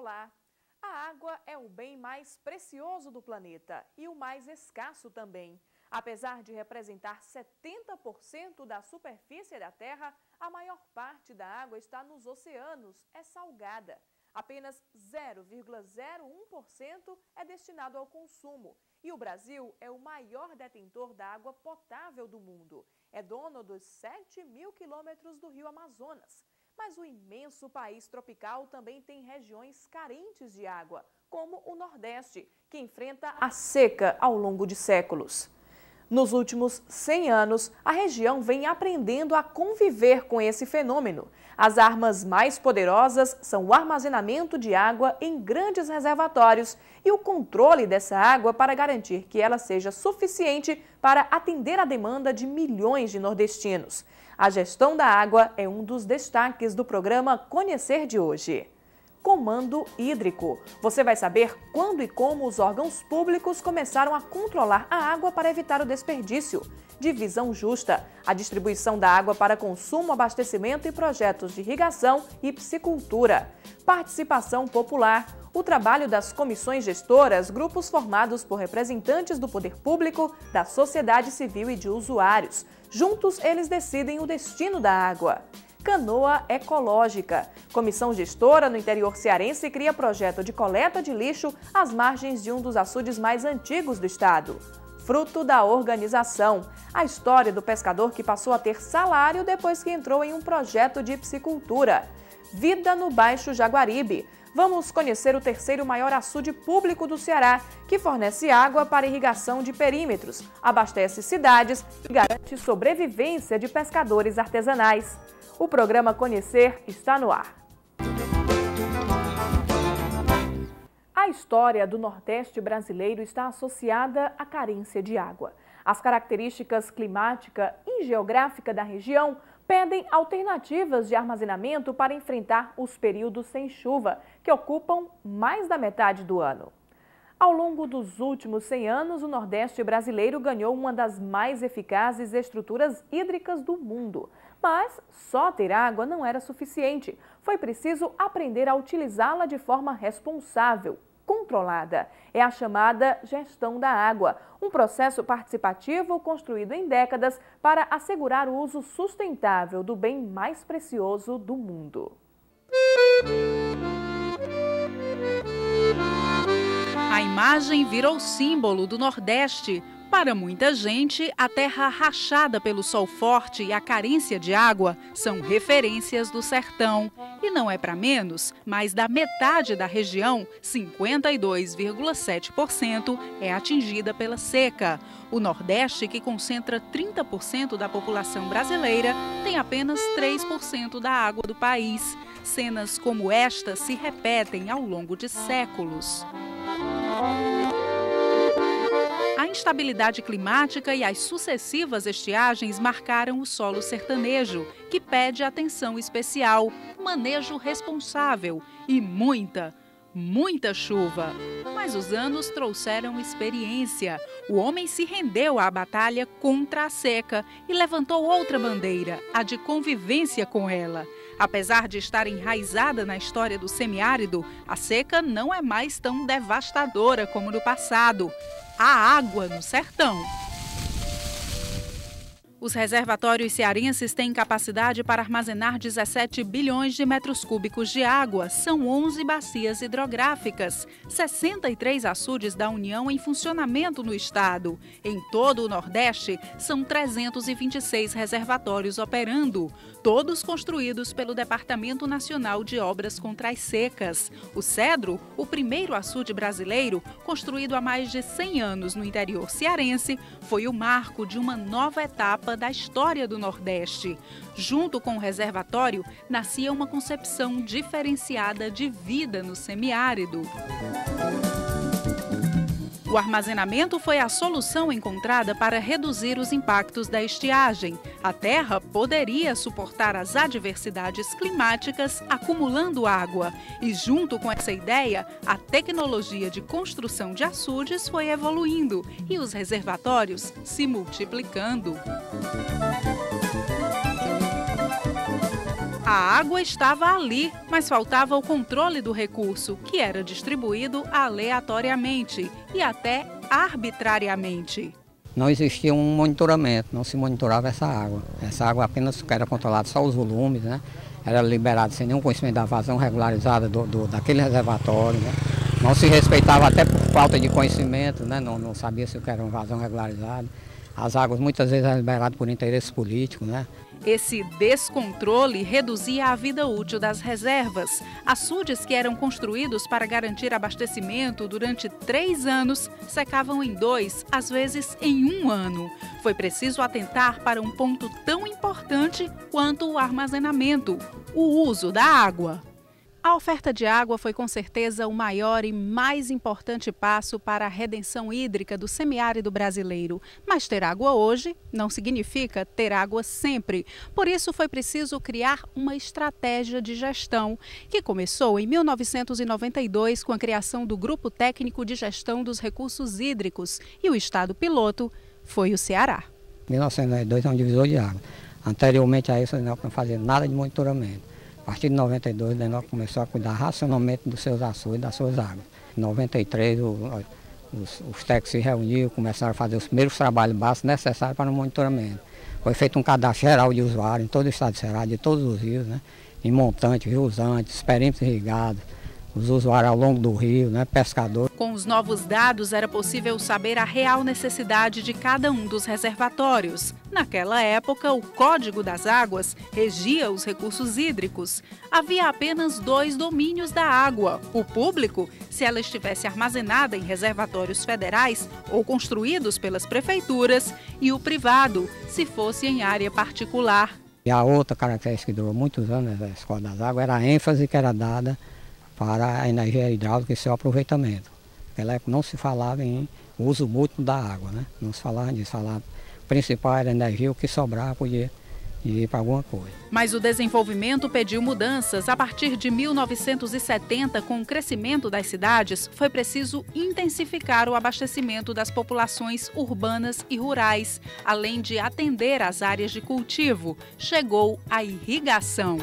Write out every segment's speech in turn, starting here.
Olá! A água é o bem mais precioso do planeta e o mais escasso também. Apesar de representar 70% da superfície da Terra, a maior parte da água está nos oceanos, é salgada. Apenas 0,01% é destinado ao consumo. E o Brasil é o maior detentor da água potável do mundo. É dono dos 7.000 quilômetros do rio Amazonas. Mas o imenso país tropical também tem regiões carentes de água, como o Nordeste, que enfrenta a seca ao longo de séculos. Nos últimos 100 anos, a região vem aprendendo a conviver com esse fenômeno. As armas mais poderosas são o armazenamento de água em grandes reservatórios e o controle dessa água para garantir que ela seja suficiente para atender a demanda de milhões de nordestinos. A gestão da água é um dos destaques do programa Conhecer de hoje. Comando hídrico. Você vai saber quando e como os órgãos públicos começaram a controlar a água para evitar o desperdício. Divisão justa. A distribuição da água para consumo, abastecimento e projetos de irrigação e piscicultura. Participação popular. O trabalho das comissões gestoras, grupos formados por representantes do poder público, da sociedade civil e de usuários. Juntos, eles decidem o destino da água. Canoa ecológica. Comissão gestora no interior cearense cria projeto de coleta de lixo às margens de um dos açudes mais antigos do estado. Fruto da organização. A história do pescador que passou a ter salário depois que entrou em um projeto de piscicultura. Vida no Baixo Jaguaribe. Vamos conhecer o terceiro maior açude público do Ceará, que fornece água para irrigação de perímetros, abastece cidades e garante sobrevivência de pescadores artesanais. O programa Conhecer está no ar. A história do Nordeste brasileiro está associada à carência de água. As características climática e geográfica da região pedem alternativas de armazenamento para enfrentar os períodos sem chuva, que ocupam mais da metade do ano. Ao longo dos últimos 100 anos, o Nordeste brasileiro ganhou uma das mais eficazes estruturas hídricas do mundo. Mas só ter água não era suficiente. Foi preciso aprender a utilizá-la de forma responsável, controlada. É a chamada gestão da água, um processo participativo construído em décadas para assegurar o uso sustentável do bem mais precioso do mundo. A imagem virou símbolo do Nordeste. Para muita gente, a terra rachada pelo sol forte e a carência de água são referências do sertão. E não é para menos, mais da metade da região, 52,7%, é atingida pela seca. O Nordeste, que concentra 30% da população brasileira, tem apenas 3% da água do país. Cenas como esta se repetem ao longo de séculos. A instabilidade climática e as sucessivas estiagens marcaram o solo sertanejo, que pede atenção especial, manejo responsável e muita chuva. Mas os anos trouxeram experiência. O homem se rendeu à batalha contra a seca e levantou outra bandeira, a de convivência com ela. Apesar de estar enraizada na história do semiárido, a seca não é mais tão devastadora como no passado. Há água no sertão. Os reservatórios cearenses têm capacidade para armazenar 17 bilhões de metros cúbicos de água. São 11 bacias hidrográficas, 63 açudes da União em funcionamento no estado. Em todo o Nordeste, são 326 reservatórios operando, todos construídos pelo Departamento Nacional de Obras contra as Secas. O Cedro, o primeiro açude brasileiro, construído há mais de 100 anos no interior cearense, foi o marco de uma nova etapa da história do Nordeste. Junto com o reservatório, nascia uma concepção diferenciada de vida no semiárido. O armazenamento foi a solução encontrada para reduzir os impactos da estiagem. A terra poderia suportar as adversidades climáticas acumulando água. E junto com essa ideia, a tecnologia de construção de açudes foi evoluindo e os reservatórios se multiplicando. A água estava ali, mas faltava o controle do recurso, que era distribuído aleatoriamente e até arbitrariamente. Não existia um monitoramento, não se monitorava essa água. Essa água apenas era controlada só os volumes, né? Era liberado sem nenhum conhecimento da vazão regularizada daquele reservatório, né? Não se respeitava até por falta de conhecimento, né? Não sabia se era uma vazão regularizada. As águas muitas vezes eram liberadas por interesses políticos, né? Esse descontrole reduzia a vida útil das reservas. Açudes que eram construídos para garantir abastecimento durante 3 anos secavam em 2, às vezes em 1 ano. Foi preciso atentar para um ponto tão importante quanto o armazenamento, o uso da água. A oferta de água foi com certeza o maior e mais importante passo para a redenção hídrica do semiárido brasileiro. Mas ter água hoje não significa ter água sempre. Por isso foi preciso criar uma estratégia de gestão, que começou em 1992 com a criação do Grupo Técnico de Gestão dos Recursos Hídricos, e o estado piloto foi o Ceará. 1992 é um divisor de água. Anteriormente a isso, não fazia nada de monitoramento. A partir de 92, o DENOC começou a cuidar racionalmente dos seus açudes e das suas águas. Em 93, os técnicos se reuniram, começaram a fazer os primeiros trabalhos básicos necessários para o monitoramento. Foi feito um cadastro geral de usuários em todo o estado de Ceará, de todos os rios, né? Em montantes, riusantes, perímetros irrigados, os usuários ao longo do rio, né? Pescadores. Com os novos dados, era possível saber a real necessidade de cada um dos reservatórios. Naquela época, o Código das Águas regia os recursos hídricos. Havia apenas 2 domínios da água: o público, se ela estivesse armazenada em reservatórios federais ou construídos pelas prefeituras, e o privado, se fosse em área particular. E a outra característica que durou muitos anos da Escola das Águas era a ênfase que era dada para a energia hidráulica e seu aproveitamento. Naquela época não se falava em uso múltiplo da água, né? Não se falava disso. O principal era a energia, o que sobrava podia ir para alguma coisa. Mas o desenvolvimento pediu mudanças. A partir de 1970, com o crescimento das cidades, foi preciso intensificar o abastecimento das populações urbanas e rurais, além de atender às áreas de cultivo. Chegou a irrigação.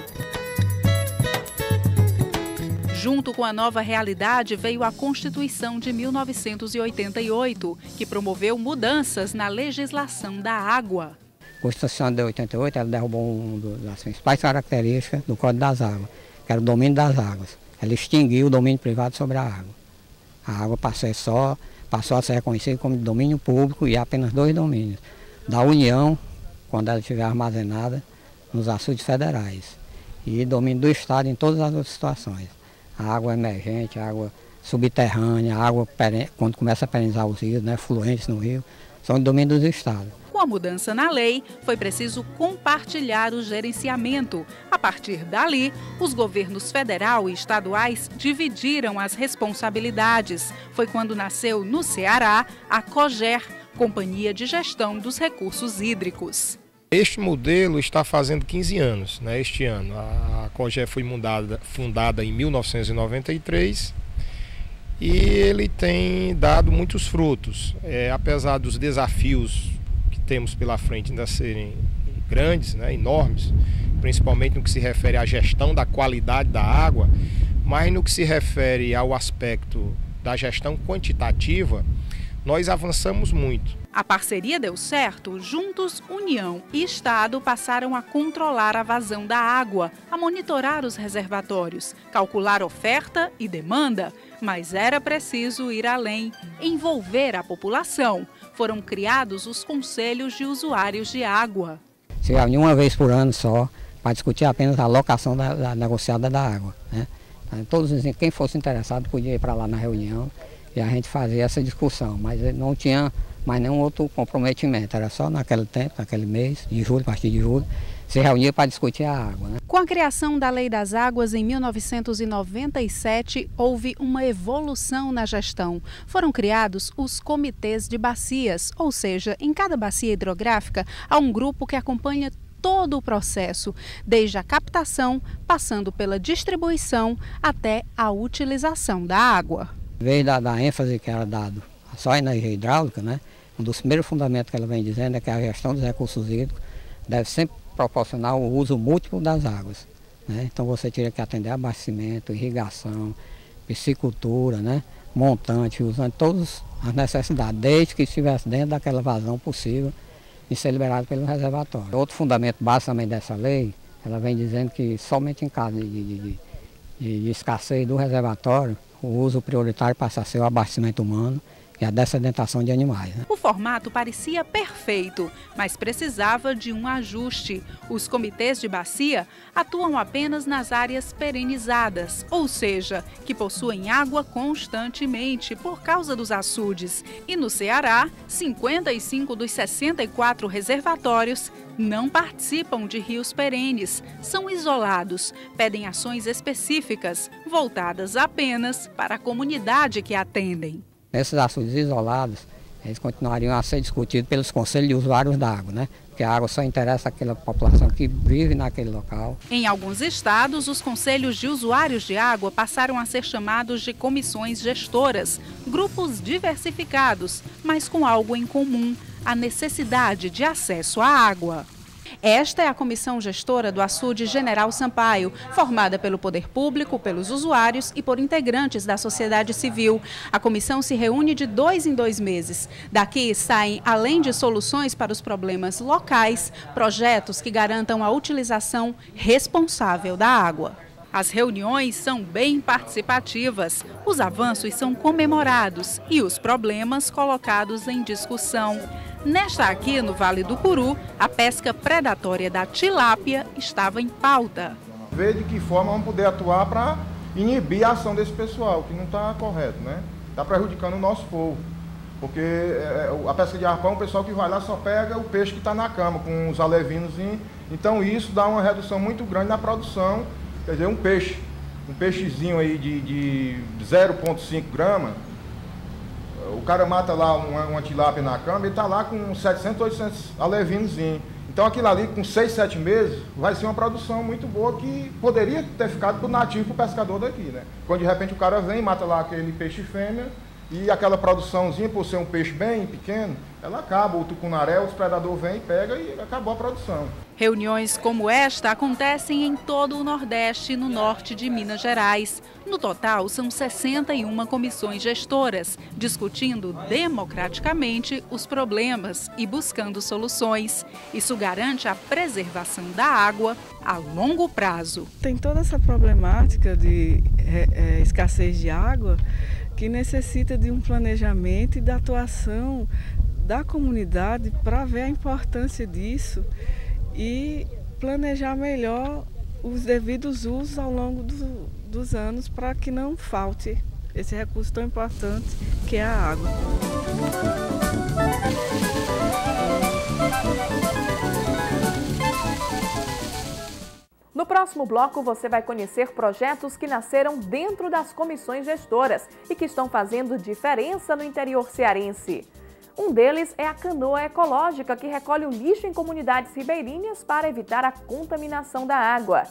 Junto com a nova realidade veio a Constituição de 1988, que promoveu mudanças na legislação da água. A Constituição de 88 ela derrubou uma das principais características do Código das Águas, que era o domínio das águas. Ela extinguiu o domínio privado sobre a água. A água passou a ser reconhecida como domínio público e apenas 2 domínios: da União, quando ela estiver armazenada nos açudes federais, e domínio do Estado em todas as outras situações. A água emergente, a água subterrânea, a água quando começa a perenizar os rios, né, fluentes no rio, são de domínio dos estados. Com a mudança na lei, foi preciso compartilhar o gerenciamento. A partir dali, os governos federal e estaduais dividiram as responsabilidades. Foi quando nasceu no Ceará a COGER, Companhia de Gestão dos Recursos Hídricos. Este modelo está fazendo 15 anos, né, este ano. A COGER foi fundada em 1993 e ele tem dado muitos frutos. Apesar dos desafios que temos pela frente ainda serem grandes, né, enormes, principalmente no que se refere à gestão da qualidade da água, mas no que se refere ao aspecto da gestão quantitativa, nós avançamos muito. A parceria deu certo. Juntos, União e Estado passaram a controlar a vazão da água, a monitorar os reservatórios, calcular oferta e demanda. Mas era preciso ir além, envolver a população. Foram criados os conselhos de usuários de água. Se reuniu uma vez por ano só, para discutir apenas a alocação da negociada da água, né? Quem fosse interessado podia ir para lá na reunião e a gente fazia essa discussão, mas não tinha mais nenhum outro comprometimento, era só naquele tempo, naquele mês, de julho, a partir de julho, se reunia para discutir a água, né? Com a criação da Lei das Águas em 1997, houve uma evolução na gestão. Foram criados os comitês de bacias, ou seja, em cada bacia hidrográfica há um grupo que acompanha todo o processo, desde a captação, passando pela distribuição até a utilização da água. Em vez da ênfase que era dado só à energia hidráulica, né? Um dos primeiros fundamentos que ela vem dizendo é que a gestão dos recursos hídricos deve sempre proporcionar o uso múltiplo das águas. né? Então você teria que atender abastecimento, irrigação, piscicultura, né? Montante, usando todas as necessidades, desde que estivesse dentro daquela vazão possível de ser liberado pelo reservatório. Outro fundamento básico também dessa lei, ela vem dizendo que somente em caso de escassez do reservatório, o uso prioritário passa a ser o abastecimento humano e a dessedentação de animais, né? O formato parecia perfeito, mas precisava de um ajuste. Os comitês de bacia atuam apenas nas áreas perenizadas, ou seja, que possuem água constantemente por causa dos açudes. E no Ceará, 55 dos 64 reservatórios não participam de rios perenes, são isolados, pedem ações específicas, voltadas apenas para a comunidade que atendem. Esses açudes isolados, eles continuariam a ser discutidos pelos conselhos de usuários da água, né? Porque a água só interessa àquela população que vive naquele local. Em alguns estados, os conselhos de usuários de água passaram a ser chamados de comissões gestoras, grupos diversificados, mas com algo em comum, a necessidade de acesso à água. Esta é a comissão gestora do açude General Sampaio, formada pelo poder público, pelos usuários e por integrantes da sociedade civil. A comissão se reúne de 2 em 2 meses. Daqui saem, além de soluções para os problemas locais, projetos que garantam a utilização responsável da água. As reuniões são bem participativas, os avanços são comemorados e os problemas colocados em discussão. Nesta aqui, no Vale do Curu, a pesca predatória da tilápia estava em pauta. Ver de que forma vamos poder atuar para inibir a ação desse pessoal, que não está correto, né? Está prejudicando o nosso povo. Porque a pesca de arpão, o pessoal que vai lá só pega o peixe que está na cama, com os alevinos. Então isso dá uma redução muito grande na produção. Quer dizer, um peixezinho aí de 0,5 gramas, o cara mata lá uma tilápia na cama e está lá com 700, 800 alevinos. Então aquilo ali com 6, 7 meses vai ser uma produção muito boa que poderia ter ficado para o nativo, para o pescador daqui, né? Quando de repente o cara vem e mata lá aquele peixe fêmea e aquela produçãozinha, por ser um peixe bem pequeno, ela acaba, o tucunaré, o predador vem e pega e acabou a produção. Reuniões como esta acontecem em todo o Nordeste e no norte de Minas Gerais. No total, são 61 comissões gestoras, discutindo democraticamente os problemas e buscando soluções. Isso garante a preservação da água a longo prazo. Tem toda essa problemática de escassez de água que necessita de um planejamento e da atuação da comunidade para ver a importância disso e planejar melhor os devidos usos ao longo dos anos para que não falte esse recurso tão importante que é a água. No próximo bloco, você vai conhecer projetos que nasceram dentro das comissões gestoras e que estão fazendo diferença no interior cearense. Um deles é a canoa ecológica, que recolhe o lixo em comunidades ribeirinhas para evitar a contaminação da água.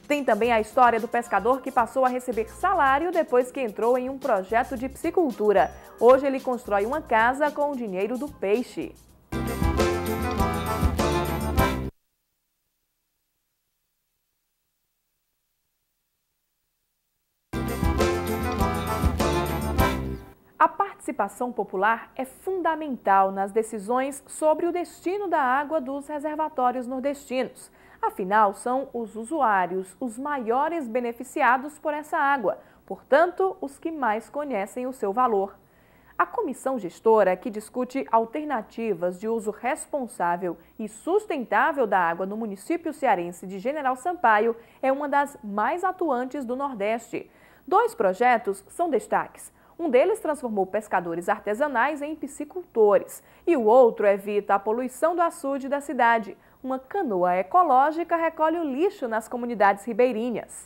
Tem também a história do pescador que passou a receber salário depois que entrou em um projeto de piscicultura. Hoje ele constrói uma casa com o dinheiro do peixe. A participação popular é fundamental nas decisões sobre o destino da água dos reservatórios nordestinos. Afinal, são os usuários os maiores beneficiados por essa água, portanto, os que mais conhecem o seu valor. A comissão gestora, que discute alternativas de uso responsável e sustentável da água no município cearense de General Sampaio, é uma das mais atuantes do Nordeste. 2 projetos são destaques. Um deles transformou pescadores artesanais em piscicultores e o outro evita a poluição do açude da cidade. Uma canoa ecológica recolhe o lixo nas comunidades ribeirinhas.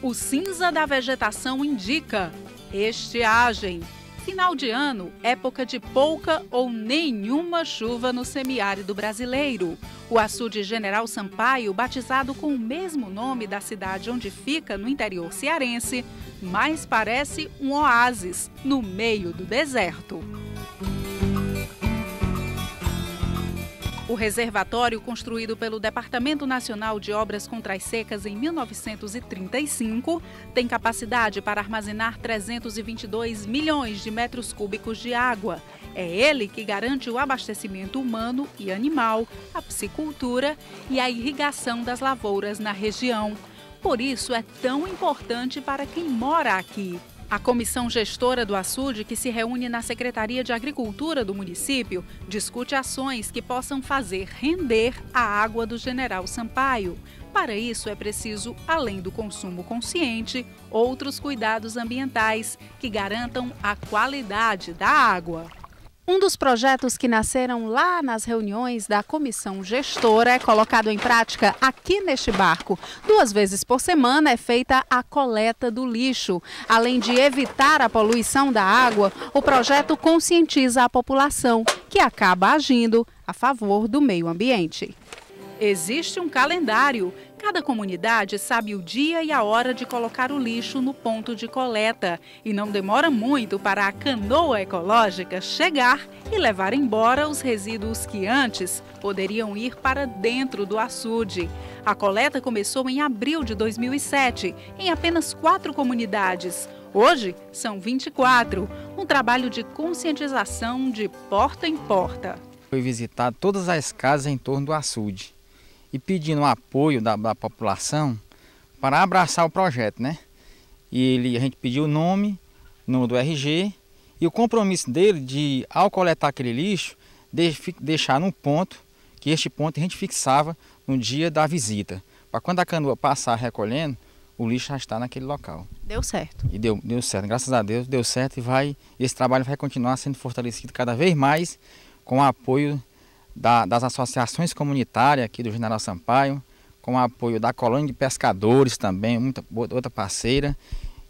O cinza da vegetação indica estiagem. Final de ano, época de pouca ou nenhuma chuva no semiárido brasileiro. O açude General Sampaio, batizado com o mesmo nome da cidade onde fica no interior cearense, mais parece um oásis no meio do deserto. O reservatório, construído pelo Departamento Nacional de Obras contra as Secas em 1935, tem capacidade para armazenar 322 milhões de metros cúbicos de água. É ele que garante o abastecimento humano e animal, a piscicultura e a irrigação das lavouras na região. Por isso é tão importante para quem mora aqui. A comissão gestora do açude, que se reúne na Secretaria de Agricultura do município, discute ações que possam fazer render a água do General Sampaio. Para isso é preciso, além do consumo consciente, outros cuidados ambientais que garantam a qualidade da água. Um dos projetos que nasceram lá nas reuniões da comissão gestora é colocado em prática aqui neste barco. 2 vezes por semana é feita a coleta do lixo. Além de evitar a poluição da água, o projeto conscientiza a população, que acaba agindo a favor do meio ambiente. Existe um calendário. Cada comunidade sabe o dia e a hora de colocar o lixo no ponto de coleta. E não demora muito para a canoa ecológica chegar e levar embora os resíduos que antes poderiam ir para dentro do açude. A coleta começou em abril de 2007, em apenas 4 comunidades. Hoje, são 24. Um trabalho de conscientização de porta em porta. Foi visitar todas as casas em torno do açude e pedindo o apoio da população para abraçar o projeto, né? A gente pediu o nome do RG e o compromisso dele de, ao coletar aquele lixo, deixar num ponto, que este ponto a gente fixava no dia da visita, para quando a canoa passar recolhendo, o lixo já está naquele local. Deu certo. E deu certo, graças a Deus deu certo esse trabalho vai continuar sendo fortalecido cada vez mais com o apoio das associações comunitárias aqui do General Sampaio, com o apoio da colônia de pescadores também, outra parceira,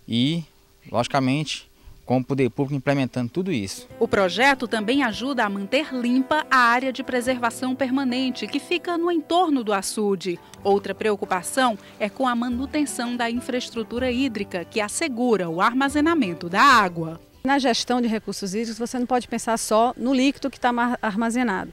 e, logicamente, com o poder público implementando tudo isso. O projeto também ajuda a manter limpa a área de preservação permanente que fica no entorno do açude. Outra preocupação é com a manutenção da infraestrutura hídrica, que assegura o armazenamento da água. Na gestão de recursos hídricos, você não pode pensar só no líquido que está armazenado.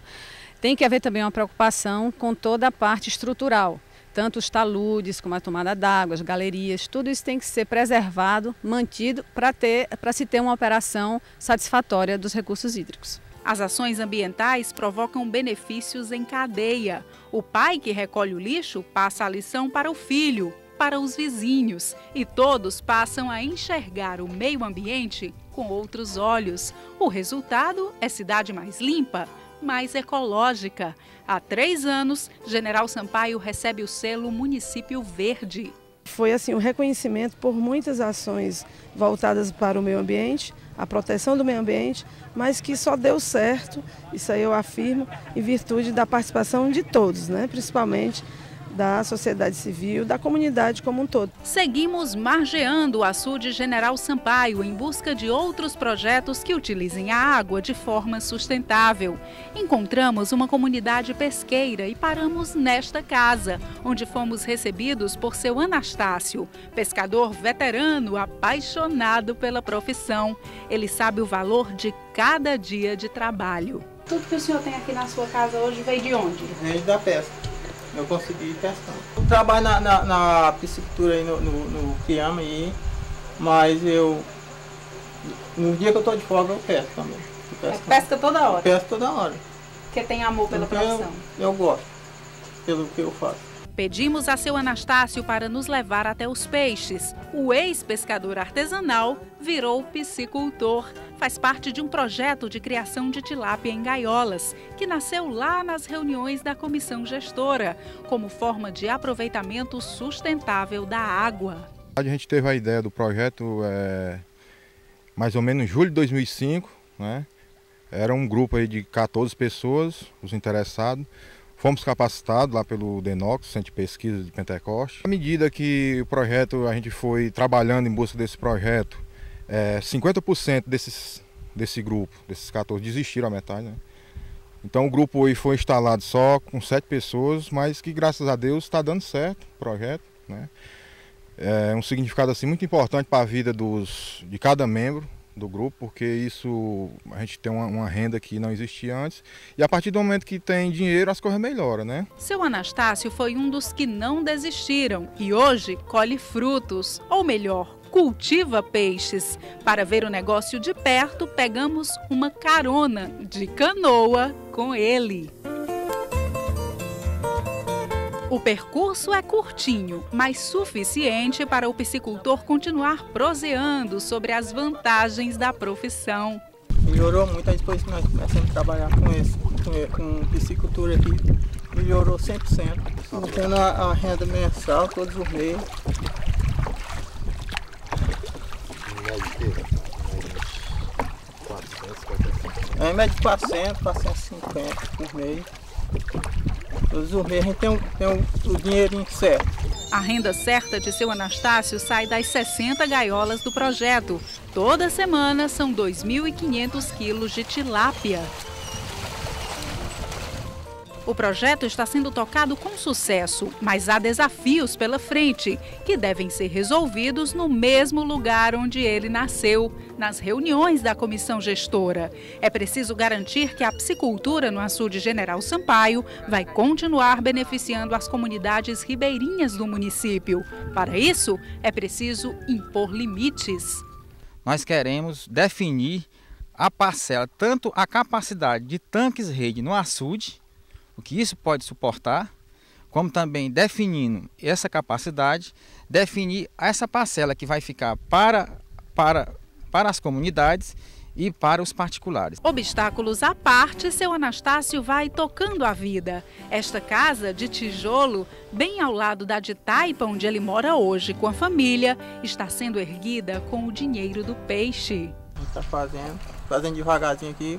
Tem que haver também uma preocupação com toda a parte estrutural, tanto os taludes como a tomada d'água, as galerias, tudo isso tem que ser preservado, mantido para se ter uma operação satisfatória dos recursos hídricos. As ações ambientais provocam benefícios em cadeia. O pai que recolhe o lixo passa a lição para o filho, para os vizinhos, e todos passam a enxergar o meio ambiente com outros olhos. O resultado é cidade mais limpa, mais ecológica. Há 3 anos, General Sampaio recebe o selo Município Verde. Foi assim um reconhecimento por muitas ações voltadas para o meio ambiente, a proteção do meio ambiente, mas que só deu certo, isso aí eu afirmo, em virtude da participação de todos, né? Principalmente da sociedade civil, da comunidade como um todo. Seguimos margeando o açude General Sampaio em busca de outros projetos que utilizem a água de forma sustentável. Encontramos uma comunidade pesqueira e paramos nesta casa, onde fomos recebidos por seu Anastácio, pescador veterano apaixonado pela profissão. Ele sabe o valor de cada dia de trabalho. Tudo que o senhor tem aqui na sua casa hoje veio de onde? Veio da pesca. Eu consegui pescar. Eu trabalho na piscicultura aí no Kiama aí, mas no dia que eu estou de folga eu pesco também. Pesca toda hora? Pesco toda hora. Porque tem amor pela profissão? Eu gosto, pelo que eu faço. Pedimos a seu Anastácio para nos levar até os peixes. O ex-pescador artesanal virou piscicultor. Faz parte de um projeto de criação de tilápia em gaiolas, que nasceu lá nas reuniões da comissão gestora, como forma de aproveitamento sustentável da água. A gente teve a ideia do projeto mais ou menos em julho de 2005, né? Era um grupo aí de 14 pessoas, os interessados. Fomos capacitados lá pelo DENOX, Centro de Pesquisa de Pentecoste. À medida que o projeto, a gente foi trabalhando em busca desse projeto, 50% desse grupo, desses 14, desistiram a metade, né? Então o grupo aí foi instalado só com 7 pessoas, mas que graças a Deus está dando certo o projeto, né? É um significado assim, muito importante para a vida de cada membro do grupo, porque isso a gente tem uma renda que não existia antes, e a partir do momento que tem dinheiro as coisas melhoram, né? Seu Anastácio foi um dos que não desistiram e hoje colhe frutos, ou melhor, cultiva peixes. Para ver o negócio de perto, pegamos uma carona de canoa com ele. O percurso é curtinho, mas suficiente para o piscicultor continuar proseando sobre as vantagens da profissão. Melhorou muito depois que nós começamos a trabalhar com piscicultura aqui. Melhorou 100%. Estamos tendo a renda mensal todos os meses. Em média de 400, 450 por mês. Todos os meses a gente tem o dinheirinho certo. A renda certa de seu Anastácio sai das 60 gaiolas do projeto. Toda semana são 2.500 quilos de tilápia. O projeto está sendo tocado com sucesso, mas há desafios pela frente, que devem ser resolvidos no mesmo lugar onde ele nasceu, nas reuniões da comissão gestora. É preciso garantir que a piscicultura no açude General Sampaio vai continuar beneficiando as comunidades ribeirinhas do município. Para isso, é preciso impor limites. Nós queremos definir a parcela, tanto a capacidade de tanques-rede no açude, o que isso pode suportar, como também definindo essa capacidade, definir essa parcela que vai ficar para as comunidades e para os particulares. Obstáculos à parte, seu Anastácio vai tocando a vida. Esta casa de tijolo, bem ao lado da de Taipa, onde ele mora hoje com a família, está sendo erguida com o dinheiro do peixe. A gente está fazendo devagarzinho aqui.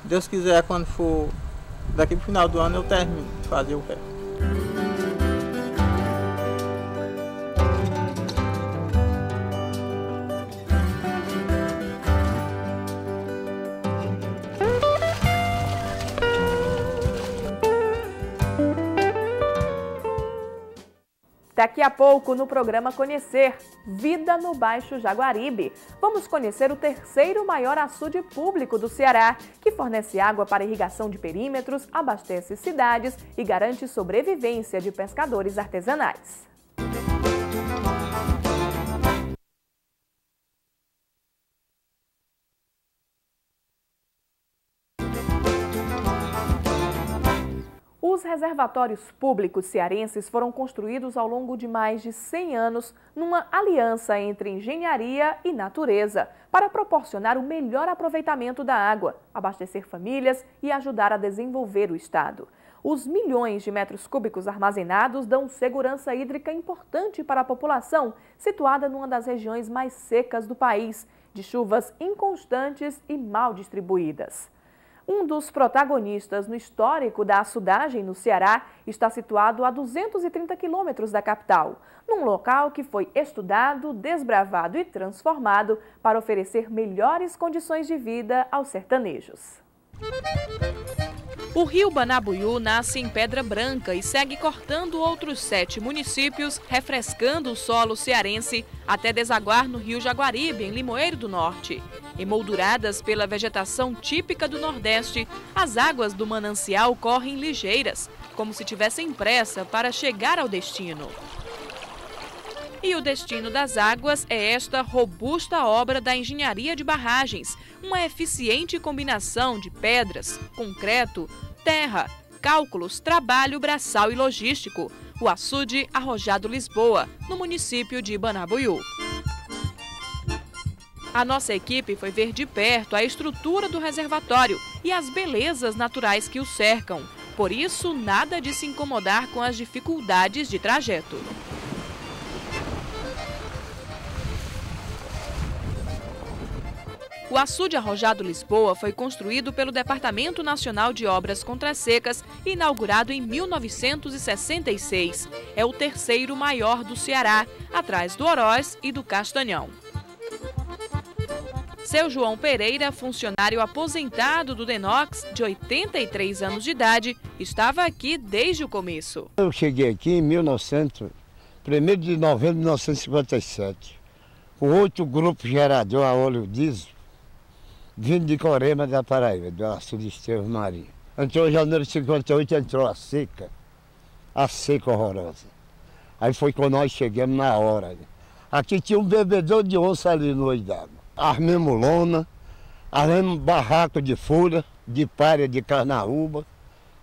Deus quiser, quando for daqui para o final do ano, eu termino de fazer o resto. Daqui a pouco, no programa Conhecer, Vida no Baixo Jaguaribe. Vamos conhecer o terceiro maior açude público do Ceará, que fornece água para irrigação de perímetros, abastece cidades e garante sobrevivência de pescadores artesanais. Os reservatórios públicos cearenses foram construídos ao longo de mais de 100 anos numa aliança entre engenharia e natureza para proporcionar o melhor aproveitamento da água, abastecer famílias e ajudar a desenvolver o estado. Os milhões de metros cúbicos armazenados dão segurança hídrica importante para a população, situada numa das regiões mais secas do país, de chuvas inconstantes e mal distribuídas. Um dos protagonistas no histórico da açudagem no Ceará está situado a 230 quilômetros da capital, num local que foi estudado, desbravado e transformado para oferecer melhores condições de vida aos sertanejos. O rio Banabuiú nasce em Pedra Branca e segue cortando outros 7 municípios, refrescando o solo cearense até desaguar no rio Jaguaribe, em Limoeiro do Norte. Emolduradas pela vegetação típica do Nordeste, as águas do manancial correm ligeiras, como se tivessem pressa para chegar ao destino. E o destino das águas é esta robusta obra da engenharia de barragens, uma eficiente combinação de pedras, concreto, terra, cálculos, trabalho braçal e logístico. O açude Arrojado Lisboa, no município de Banabuiú. A nossa equipe foi ver de perto a estrutura do reservatório e as belezas naturais que o cercam. Por isso, nada de se incomodar com as dificuldades de trajeto. O açude Arrojado Lisboa foi construído pelo Departamento Nacional de Obras Contra-Secas e inaugurado em 1966. É o terceiro maior do Ceará, atrás do Oroz e do Castanhão. Seu João Pereira, funcionário aposentado do DENOX, de 83 anos de idade, estava aqui desde o começo. Eu cheguei aqui em 1 de novembro de 1957. com 8 grupos gerador a óleo diesel, vindo de Corema da Paraíba, do açude Estevam Maria. Entrou em janeiro de 58, entrou a seca horrorosa. Aí foi quando nós chegamos na hora. Né? Aqui tinha um bebedouro de onça ali no olho d'água. Armemos lona, armemos barraco de folha, de palha de carnaúba,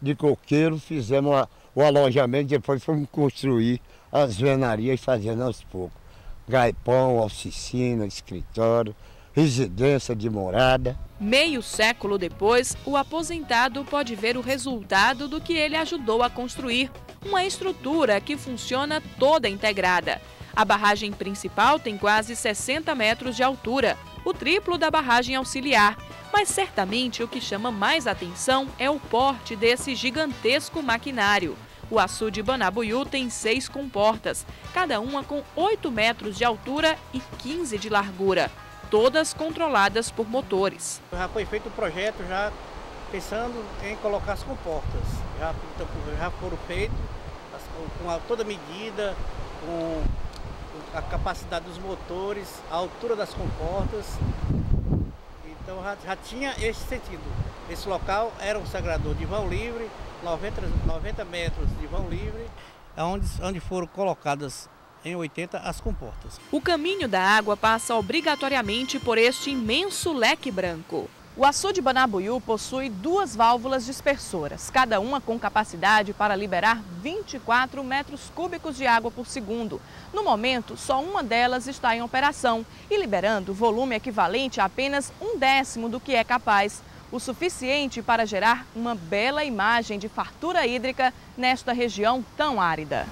de coqueiro, fizemos o alojamento, depois fomos construir as venarias fazendo aos poucos. Gaipão, oficina, escritório, residência de morada. Meio século depois, o aposentado pode ver o resultado do que ele ajudou a construir, uma estrutura que funciona toda integrada. A barragem principal tem quase 60 metros de altura, o triplo da barragem auxiliar. Mas certamente o que chama mais atenção é o porte desse gigantesco maquinário. O açude Banabuiú tem 6 comportas, cada uma com 8 metros de altura e 15 de largura, todas controladas por motores. Já foi feito o projeto já pensando em colocar as comportas. Já foram feitos com toda medida, com a capacidade dos motores, a altura das comportas. Então já tinha esse sentido. Esse local era um sagrador de vão livre, 90 metros de vão livre, onde foram colocadas em 80 as comportas. O caminho da água passa obrigatoriamente por este imenso leque branco. O açude Banabuiú possui 2 válvulas dispersoras, cada uma com capacidade para liberar 24 metros cúbicos de água por segundo. No momento, só uma delas está em operação e liberando volume equivalente a apenas 1/10 do que é capaz, o suficiente para gerar uma bela imagem de fartura hídrica nesta região tão árida.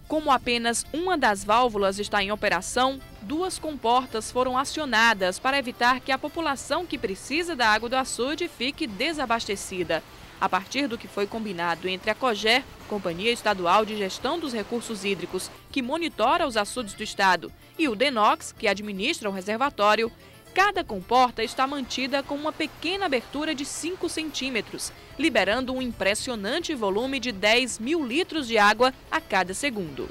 Como apenas uma das válvulas está em operação, 2 comportas foram acionadas para evitar que a população que precisa da água do açude fique desabastecida. A partir do que foi combinado entre a COGER, Companhia Estadual de Gestão dos Recursos Hídricos, que monitora os açudes do estado, e o DENOX, que administra o reservatório, cada comporta está mantida com uma pequena abertura de 5 centímetros, liberando um impressionante volume de 10 mil litros de água a cada segundo.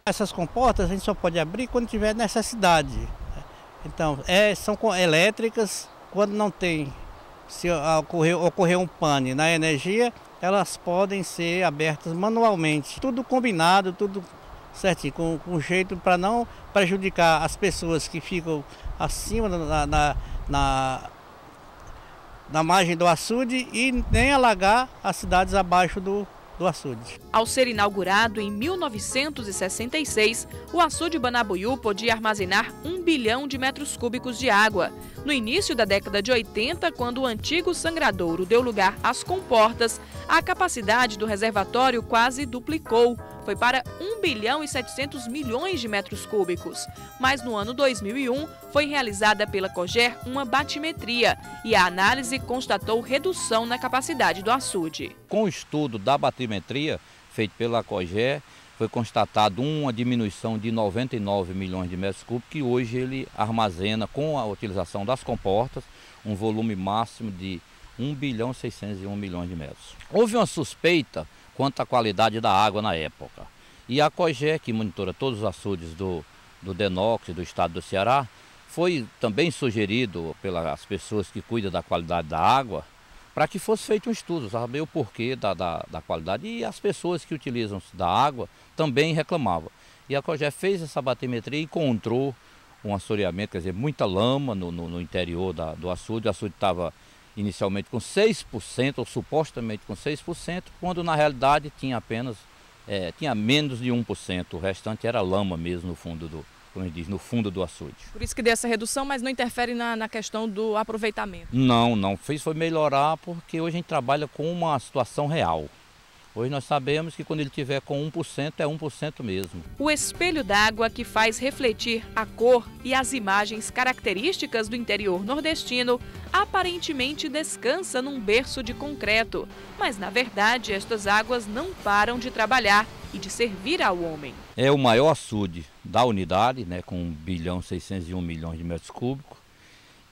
Essas comportas a gente só pode abrir quando tiver necessidade. Então, são elétricas, quando não tem, se ocorrer um pane na energia, elas podem ser abertas manualmente. Tudo combinado, tudo certinho, com jeito para não prejudicar as pessoas que ficam acima na margem do açude e nem alagar as cidades abaixo do açude. Ao ser inaugurado em 1966, o açude Banabuiú podia armazenar 1 bilhão de metros cúbicos de água. No início da década de 80, quando o antigo sangradouro deu lugar às comportas, a capacidade do reservatório quase duplicou. Foi para 1 bilhão e 700 milhões de metros cúbicos. Mas no ano 2001, foi realizada pela COGER uma batimetria e a análise constatou redução na capacidade do açude. Com o estudo da batimetria feito pela COGER, foi constatado uma diminuição de 99 milhões de metros cúbicos, que hoje ele armazena, com a utilização das comportas, um volume máximo de 1 bilhão e 601 milhões de metros. Houve uma suspeita quanto à qualidade da água na época. E a COGER, que monitora todos os açudes do DENOX do estado do Ceará, foi também sugerido pelas pessoas que cuidam da qualidade da água, para que fosse feito um estudo, saber o porquê da qualidade. E as pessoas que utilizam da água também reclamavam. E a COGER fez essa batimetria e encontrou um assoreamento, quer dizer, muita lama no interior do açude. O açude estava inicialmente com 6%, ou supostamente com 6%, quando na realidade tinha apenas, tinha menos de 1%, o restante era lama mesmo no fundo como ele diz, no fundo do açude. Por isso que deu essa redução, mas não interfere na questão do aproveitamento? Não, foi melhorar, porque hoje a gente trabalha com uma situação real. Hoje nós sabemos que quando ele tiver com 1%, é 1% mesmo. O espelho d'água que faz refletir a cor e as imagens características do interior nordestino aparentemente descansa num berço de concreto. Mas, na verdade, estas águas não param de trabalhar e de servir ao homem. É o maior açude da unidade, né, com 1 bilhão e 601 milhões de metros cúbicos,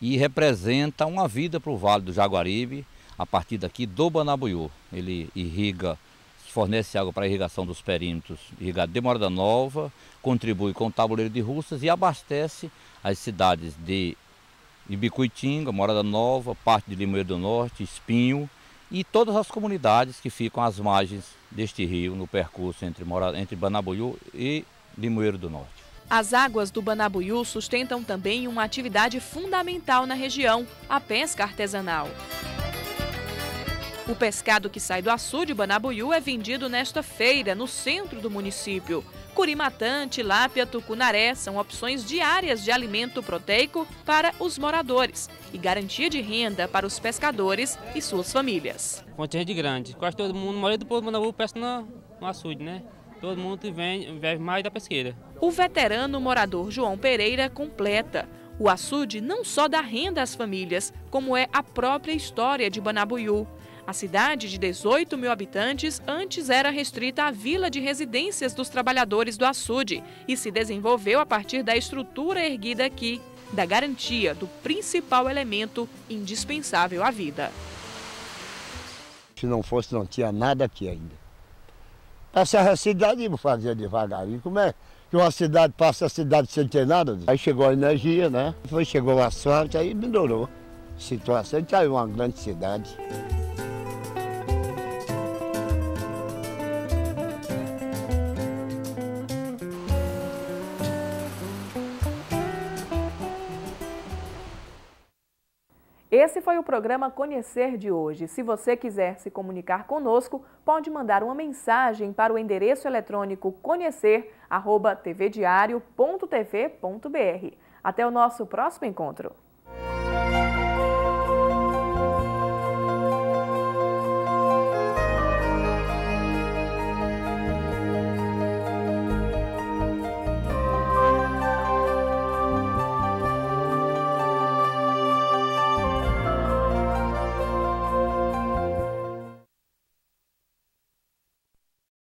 e representa uma vida para o Vale do Jaguaribe, a partir daqui do Banabuiú. Ele irriga fornece água para a irrigação dos perímetros irrigados de Morada Nova, contribui com o tabuleiro de Russas e abastece as cidades de Ibicuitinga, Morada Nova, parte de Limoeiro do Norte, Espinho e todas as comunidades que ficam às margens deste rio no percurso entre Banabuiú e Limoeiro do Norte. As águas do Banabuiú sustentam também uma atividade fundamental na região, a pesca artesanal. O pescado que sai do açude Banabuiú é vendido nesta feira, no centro do município. Curimatã, tilápia, tucunaré são opções diárias de alimento proteico para os moradores e garantia de renda para os pescadores e suas famílias. Contingente grande, quase todo mundo, a maioria do povo do Banabuiú pesca no açude, né? Todo mundo vive mais da pesqueira. O veterano morador João Pereira completa. O açude não só dá renda às famílias, como é a própria história de Banabuiú. A cidade de 18 mil habitantes antes era restrita à vila de residências dos trabalhadores do açude e se desenvolveu a partir da estrutura erguida aqui, da garantia do principal elemento indispensável à vida. Se não fosse, não tinha nada aqui ainda. Essa é a cidade, vou fazer devagarinho. Como é que uma cidade passa a cidade sem ter nada? Aí chegou a energia, né? Depois chegou o asfalto, aí melhorou a situação. Então é uma grande cidade. Esse foi o programa Conhecer de hoje. Se você quiser se comunicar conosco, pode mandar uma mensagem para o endereço eletrônico conhecer@tvdiario.tv.br. Até o nosso próximo encontro.